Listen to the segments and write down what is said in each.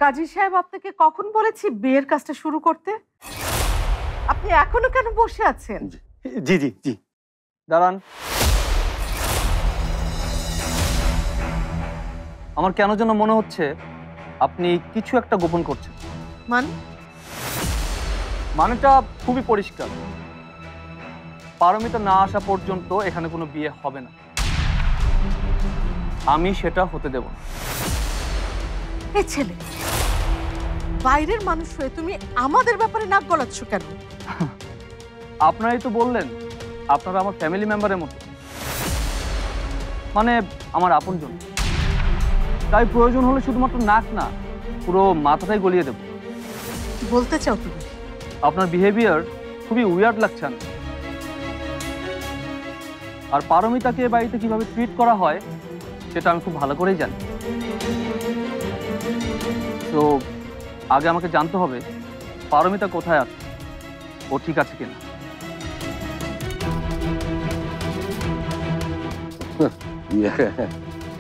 কাজী সাহেব আপনাকে কখন বলেছি বিয়ের কাজটা শুরু করতে? আপনি এখনো কেন বসে আছেন? জি জি জি, দাঁড়ান। আমার কেন যেন মনে হচ্ছে আপনি কিছু একটা গোপন করছেন। মানেটা খুবই পরিষ্কার, পারমিতা না আসা পর্যন্ত এখানে কোনো বিয়ে হবে না। আমি সেটা হতে দেব না। এই ছেলে, বাইরের মানুষ হয়ে তুমি আমাদের ব্যাপারে নাক গলাচ্ছ কেন? আপনারাই তো বললেন আপনারা আমার ফ্যামিলি মেম্বারের মতো, মানে আমার আপনজন। তাই প্রয়োজন হলে শুধুমাত্র নাক না, পুরো মাথাটাই গলিয়ে দেব। কি বলতে চাও তুমি? আপনার বিহেভিয়ার খুবই উইয়ার্ড লাগছে। আর পারমিতাকে বাড়িতে কিভাবে ট্রিট করা হয় সেটা আমি খুব ভালো করেই জানি। তো আগে আমাকে জানতে হবে পারমিতা কোথায় আছে, ও ঠিক আছে কিনা।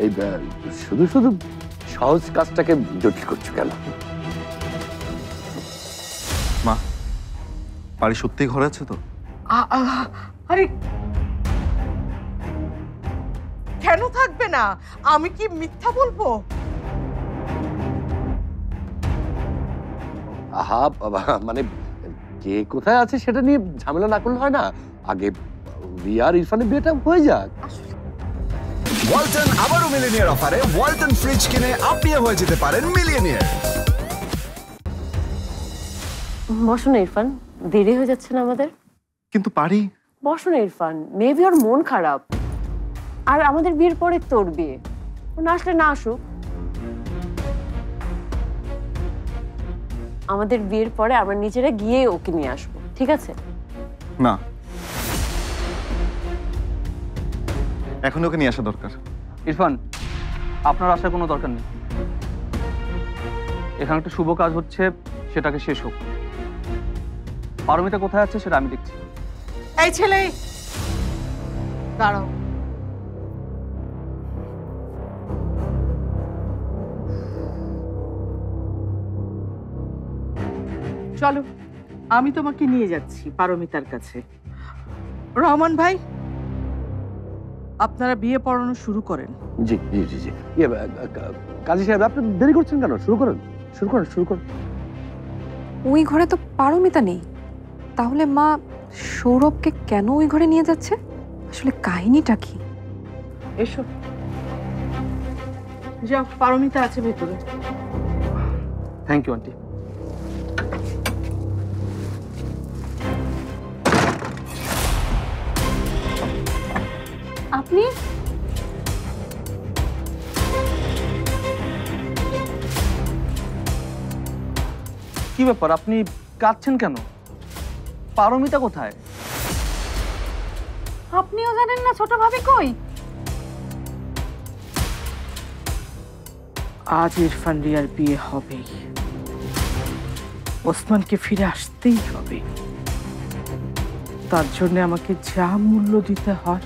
এই শুধু শুধু সহজ কাজটাকে জটিল করছো কেন? মা, পারি সত্যিই ঘরে আছে তো? আরে কেন থাকবে না? আমি কি মিথ্যা বলবো? আহা বাবা, মানে কে কোথায় আছে সেটা নিয়ে ঝামেলা না করলে হয় না? আগে রিয়া আর ইরফানের বিয়েটা হয়ে যাক। ওয়ালটন আবারও মিলিয়নিয়ার অফারে ওয়ালটন ফ্রিজ কিনে আপনিও হয়ে যেতে পারেন মিলিয়নিয়ার। বসো না ইরফান, দেরি হয়ে যাচ্ছে না আমাদের? কিন্তু পারি। বসো না ইরফান, মেবি ওর মন খারাপ। আর আমাদের বিয়ের পরে তোর বিয়ে, ও না আসলে না আসুক। আমাদের বিয়ের পরে আমরা নিজেরা গিয়ে ওকে নিয়ে আসবো, ঠিক আছে? না, এখন ওকে নিয়ে আসা দরকার। ইরফান, আপনার আসার কোনো দরকার নেই। এখানে একটা শুভ কাজ হচ্ছে, সেটাকে শেষ হোক। পারমিতা কোথায় আছে সেটা আমি দেখছি। এই ছেলে, দাঁড়াও। চলো, আমি তোমাকে নিয়ে যাচ্ছি পারমিতার কাছে। রহমান ভাই, আপনারা বিয়ে পড়ানো শুরু করেন। জি জি জি জি। কাজী সাহেব, আপনি দেরি করছেন কেন? শুরু করেন, শুরু করেন, শুরু করেন। ওই ঘরে তো পারমিতা নেই, তাহলে মা সৌরভকে কেন ওই ঘরে নিয়ে যাচ্ছে? আসলে কাহিনীটা কি? এসো, যাও, পারমিতা আছে ভেতরে। Thank you aunty. আপনি কি ব্যাপার, আপনি কাঁদছেন কেন? পারমিতা কোথায়? আপনিও জানেন না ছোট ভাবি কই? আজ ইরফান রিয়ার বিয়ে হবেই। ওসমানকে ফিরে আসতেই হবে। তার জন্য আমাকে যা মূল্য দিতে হয়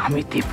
আমি দেব।